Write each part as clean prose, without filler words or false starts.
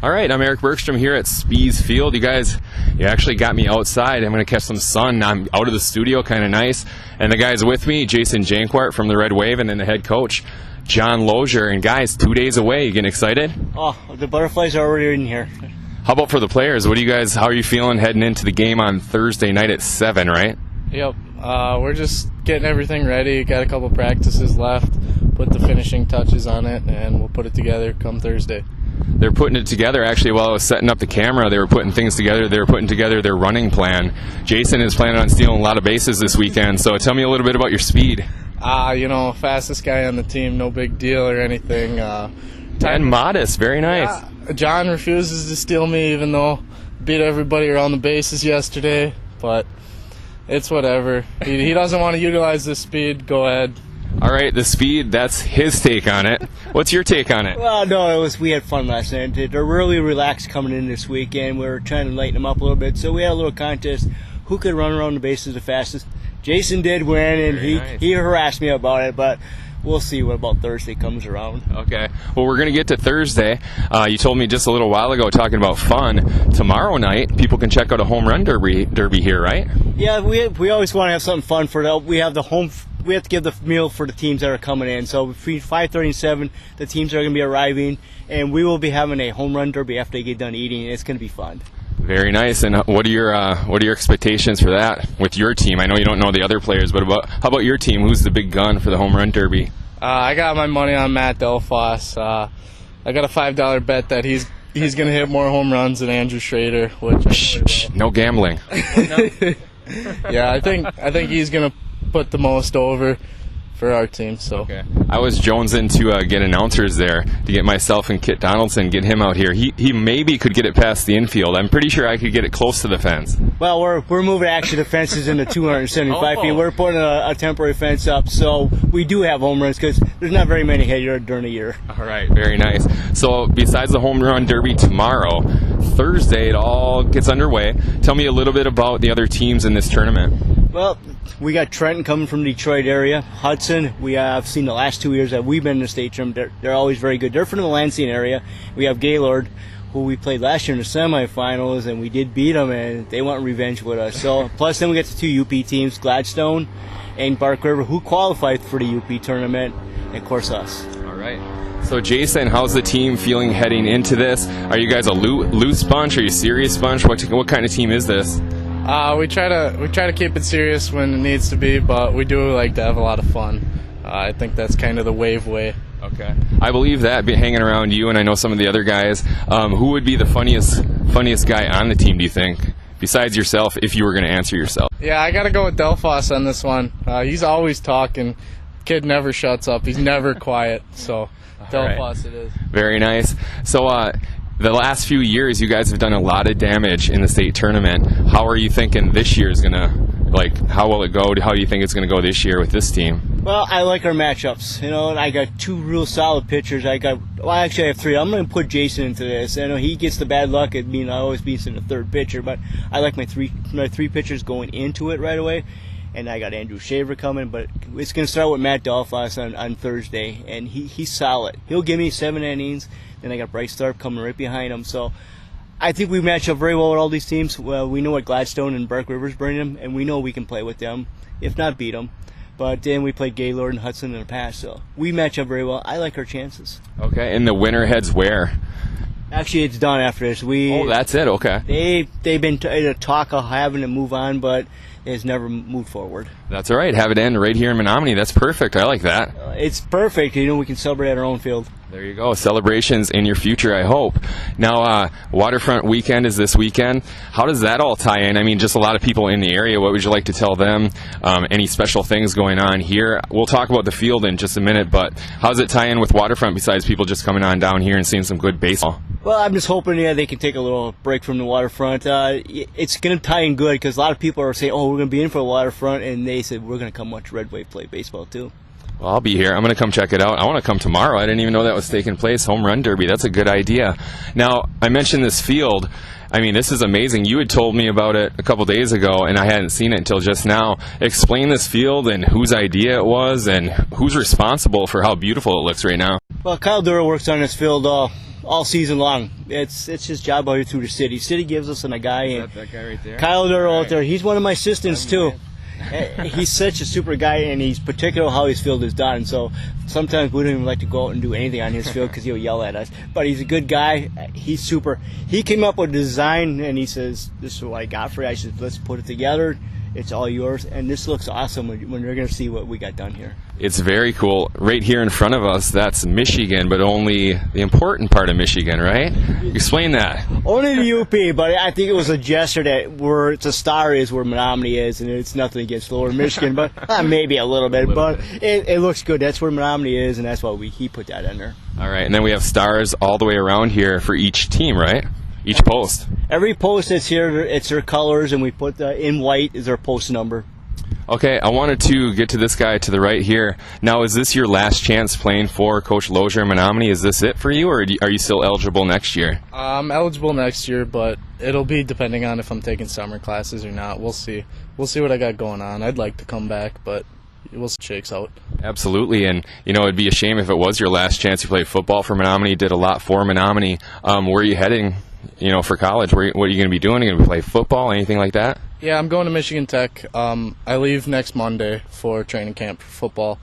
All right, I'm Eric Bergstrom here at Spies Field. You actually got me outside. I'm going to catch some sun. I'm out of the studio, kind of nice. And the guys with me, Jason Janquart from the Red Wave, and then the head coach, John Lauzer. And guys, 2 days away. You getting excited? Oh, the butterflies are already in here. How about for the players? How are you feeling heading into the game on Thursday night at 7, right? Yep. We're just getting everything ready. Got a couple practices left. Put the finishing touches on it, and we'll put it together come Thursday. They're putting it together. Actually, while I was setting up the camera, they were putting things together. They were putting together their running plan. Jason is planning on stealing a lot of bases this weekend, so tell me a little bit about your speed. Fastest guy on the team, no big deal or anything. And modest, very nice. Yeah, John refuses to steal me, even though beat everybody around the bases yesterday, but it's whatever. He doesn't want to utilize the speed, go ahead. All right, the speed, that's his take on it. What's your take on it? Well, no, we had fun last night. They're really relaxed coming in this weekend. We were trying to lighten them up a little bit, so we had a little contest. Who could run around the bases the fastest? Jason did win, and he harassed me about it, but we'll see what about Thursday comes around. Okay. Well, we're going to get to Thursday. You told me just a little while ago talking about fun. Tomorrow night, people can check out a home run derby here, right? Yeah, we always want to have something fun for that. We have to give the meal for the teams that are coming in. So between 5:30 and 7, the teams are going to be arriving, and we will be having a home run derby after they get done eating. It's going to be fun. Very nice. And what are your expectations for that with your team? I know you don't know the other players, but how about your team? Who's the big gun for the home run derby? I got my money on Matt Delphos. I got a $5 bet that he's going to hit more home runs than Andrew Schrader. Which no gambling. Yeah, I think he's going to put the most over for our team. So okay. I was jonesing to get announcers there to get myself and Kit Donaldson, get him out here. He maybe could get it past the infield. I'm pretty sure I could get it close to the fence. Well, we're moving actually the fences into 275 feet. We're putting a temporary fence up, so we do have home runs because there's not very many here during the year. All right, very nice. So besides the home run derby tomorrow, Thursday it all gets underway. Tell me a little bit about the other teams in this tournament. Well, we got Trenton coming from the Detroit area. Hudson, we have seen the last 2 years that we've been in the state tournament. They're always very good. They're from the Lansing area. We have Gaylord, who we played last year in the semifinals, and we did beat them, and they want revenge with us. So, plus then we got the two UP teams, Gladstone and Bark River, who qualified for the UP tournament, and of course us. All right. So Jason, how's the team feeling heading into this? Are you guys a loose bunch? Are you a serious bunch? What kind of team is this? We try to keep it serious when it needs to be, but we do like to have a lot of fun. I think that's kind of the Wave way. Okay. I believe that, hanging around you and I know some of the other guys, who would be the funniest guy on the team, do you think? Besides yourself, if you were going to answer yourself. Yeah, I got to go with Delphos on this one. He's always talking. Kid never shuts up. He's never quiet. So Delphos it is. Very nice. So the last few years, you guys have done a lot of damage in the state tournament. How are you thinking this year is going to, how will it go? How do you think it's going to go this year with this team? Well, I like our matchups. I got two real solid pitchers. Actually I have three. I'm going to put Jason into this. I know he gets the bad luck at being always being the third pitcher, but I like my three pitchers going into it right away. And I got Andrew Shaver coming, but it's going to start with Matt Delphos on Thursday, and he's solid. He'll give me 7 innings. Then I got Bryce Tharp coming right behind him. So I think we match up very well with all these teams. Well, we know what Gladstone and Bark River's bring them, and we know we can play with them, if not beat them. But then we played Gaylord and Hudson in the past, so we match up very well. I like our chances. Okay, and the winner heads where? Actually, it's done after this. That's it. Okay. They've been talk of having to move on, but it's never moved forward. That's all right. Have it end right here in Menominee. That's perfect. I like that. It's perfect. We can celebrate at our own field. There you go. Celebrations in your future, I hope. Now, Waterfront Weekend is this weekend. How does that all tie in? I mean, just a lot of people in the area. What would you like to tell them? Any special things going on here? We'll talk about the field in just a minute, but how does it tie in with Waterfront besides people just coming on down here and seeing some good baseball? Well, I'm just hoping they can take a little break from the Waterfront. It's going to tie in good because a lot of people are saying, we're going to be in for the Waterfront, and they said we're going to come watch Red Wave play baseball too. Well, I'll be here. I'm going to come check it out. I want to come tomorrow. I didn't even know that was taking place. Home run derby. That's a good idea. Now, I mentioned this field. I mean, this is amazing. You had told me about it a couple days ago, and I hadn't seen it until just now. Explain this field and whose idea it was and who's responsible for how beautiful it looks right now. Well, Kyle Dura works on this field all season long. It's his job out here through the city. City gives us a guy, and That guy right there? Kyle Durr out there. He's one of my assistants too. He's such a super guy, and he's particular how his field is done. So sometimes we don't even like to go out and do anything on his field because he'll yell at us. But he's a good guy. He's super. He came up with a design, and he says, "This is what I got for you." I said, "Let's put it together. It's all yours." And this looks awesome when you're going to see what we got done here. It's very cool. Right here in front of us, that's Michigan, but only the important part of Michigan, right? Explain that. Only the UP, but I think it was a gesture that where it's a star is where Menominee is, and it's nothing against Lower Michigan, but maybe a little bit. But it looks good. That's where Menominee is, and that's why he put that in there. All right, and then we have stars all the way around here for each team, right? Each post. Every post that's here, it's their colors, and we put in white is their post number. Okay, I wanted to get to this guy to the right here. Now, is this your last chance playing for Coach Lauzer in Menominee? Is this it for you, or are you still eligible next year? I'm eligible next year, but it'll be depending on if I'm taking summer classes or not. We'll see. We'll see what I got going on. I'd like to come back, but we'll see what shakes out. Absolutely, and it'd be a shame if it was your last chance. You played football for Menominee, did a lot for Menominee. Where are you heading? For college, what are you going to be doing? Are you going to play football, anything like that? Yeah, I'm going to Michigan Tech. I leave next Monday for training camp for football,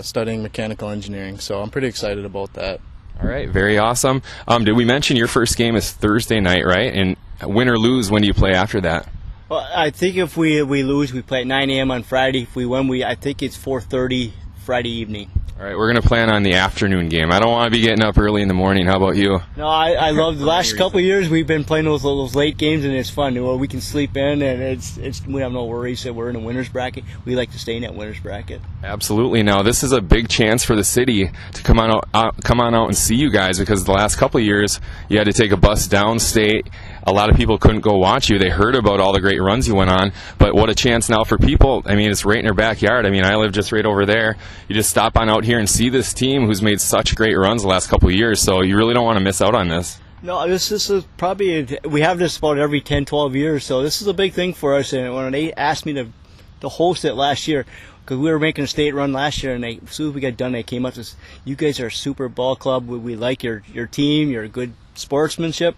studying mechanical engineering, so I'm pretty excited about that. All right, very awesome. Did we mention your first game is Thursday night, right? And win or lose, when do you play after that? Well, I think if we lose, we play at 9 a.m. on Friday. If we win, I think it's 4:30 Friday evening. All right, we're going to plan on the afternoon game. I don't want to be getting up early in the morning. How about you? No, I love the last couple of years we've been playing those late games, and it's fun. We can sleep in, and we have no worries that we're in a winner's bracket. We like to stay in that winner's bracket. Absolutely. Now, this is a big chance for the city to come on out and see you guys, because the last couple of years you had to take a bus downstate. A lot of people couldn't go watch you. They heard about all the great runs you went on, but what a chance now for people. It's right in their backyard. I live just right over there. You just stop on out here and see this team who's made such great runs the last couple of years, so you really don't want to miss out on this. No, this is probably, we have this about every 10, 12 years, so this is a big thing for us. And when they asked me to host it last year, because we were making a state run last year, and as soon as we got done, they came up to us, "You guys are a super ball club. We like your team, your good sportsmanship.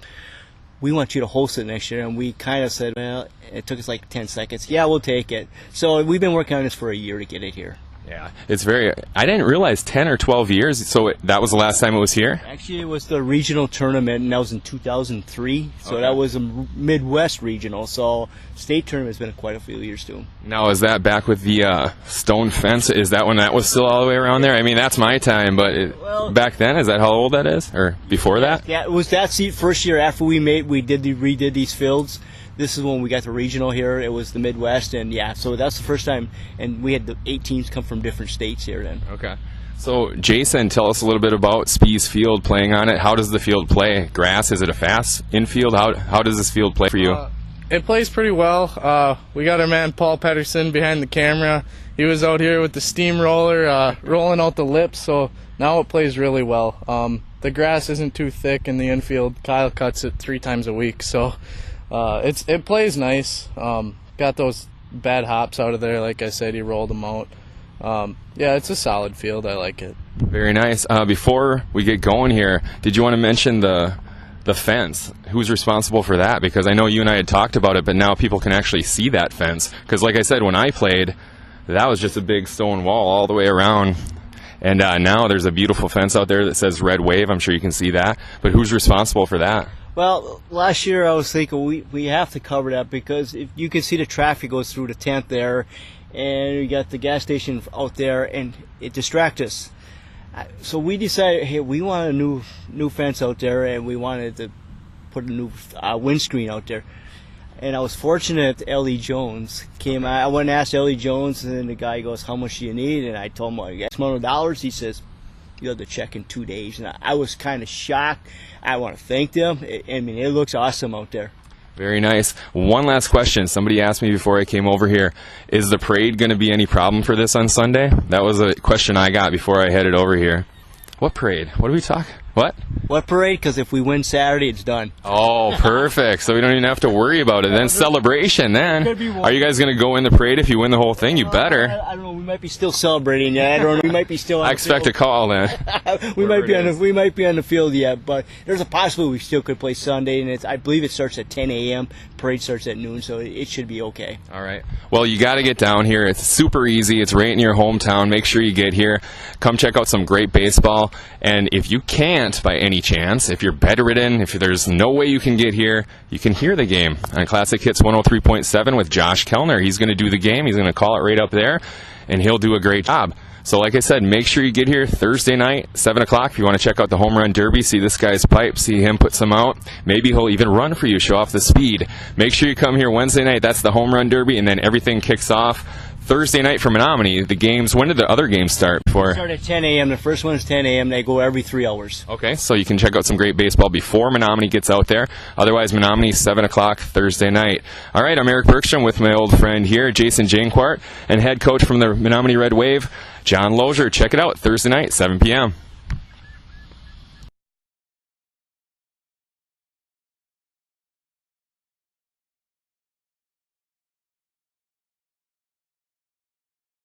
We want you to host it next year." And we kind of said, well, it took us like 10 seconds. Yeah, we'll take it. So we've been working on this for a year to get it here. Yeah, I didn't realize 10 or 12 years, so that was the last time it was here? Actually, it was the regional tournament, and that was in 2003, so Okay. That was a Midwest regional, so state tournament has been quite a few years too. Now, is that back with the stone fence? Is that when that was still all the way around there? That's my time, but back then, is that how old that is? Or before that? Yeah, it was that seat first year after we redid these fields. This is when we got the regional here. It was the Midwest, and so that's the first time. And we had the 8 teams come from different states here then. Okay. So, Jason, tell us a little bit about Spies Field, playing on it. How does the field play? Grass? Is it a fast infield? How does this field play for you? It plays pretty well. We got our man Paul Pedersen behind the camera. He was out here with the steamroller rolling out the lips, so now it plays really well. The grass isn't too thick in the infield. Kyle cuts it 3 times a week, so it plays nice. Got those bad hops out of there. Like I said, he rolled them out. It's a solid field. I like it. Very nice. Before we get going here, did you want to mention the fence? Who's responsible for that? Because I know you and I had talked about it, but now people can actually see that fence. Because like I said, when I played, that was just a big stone wall all the way around. And now there's a beautiful fence out there that says Red Wave. I'm sure you can see that. But who's responsible for that? Well, last year I was thinking we have to cover that, because if you can see the traffic goes through the tent there, and you got the gas station out there, and it distracts us. So we decided, hey, we want a new fence out there, and we wanted to put a new windscreen out there. And I was fortunate Ellie Jones came out. I went and asked Ellie Jones, and then the guy goes, "How much do you need?" And I told him, "X amount of dollars." He says, "You have to check in 2 days." And I was kind of shocked. I want to thank them. It looks awesome out there. Very nice. One last question. Somebody asked me before I came over here, is the parade going to be any problem for this on Sunday? That was a question I got before I headed over here. What parade? What are we talking? What? What parade? Because if we win Saturday, it's done. Oh, perfect. So we don't even have to worry about it. Then celebration, then. Are you guys going to go in the parade if you win the whole thing? You better. I don't know. We might be still celebrating yet. I don't know. We might be still on I expect a call then. we might be on the field yet, but there's a possibility we still could play Sunday, and I believe it starts at 10 a.m. Parade starts at noon, so it should be okay. All right. Well, you got to get down here. It's super easy. It's right in your hometown. Make sure you get here. Come check out some great baseball. And if you can't, by any chance, if you're bedridden, if there's no way you can get here, you can hear the game on Classic Hits 103.7 with Josh Kellner. He's going to do the game. He's going to call it right up there, and he'll do a great job. So like I said, make sure you get here Thursday night, 7 o'clock, if you want to check out the Home Run Derby, see this guy's pipe, see him put some out. Maybe he'll even run for you, show off the speed. Make sure you come here Wednesday night. That's the Home Run Derby, and then everything kicks off Thursday night for Menominee. The games, when did the other games start? They start at 10 a.m. The first one is 10 a.m. They go every 3 hours. Okay, so you can check out some great baseball before Menominee gets out there. Otherwise, Menominee, 7 o'clock Thursday night. All right, I'm Eric Bergstrom with my old friend here, Jason Janquart, and head coach from the Menominee Red Wave, John Lauzer. Check it out Thursday night, 7 p.m.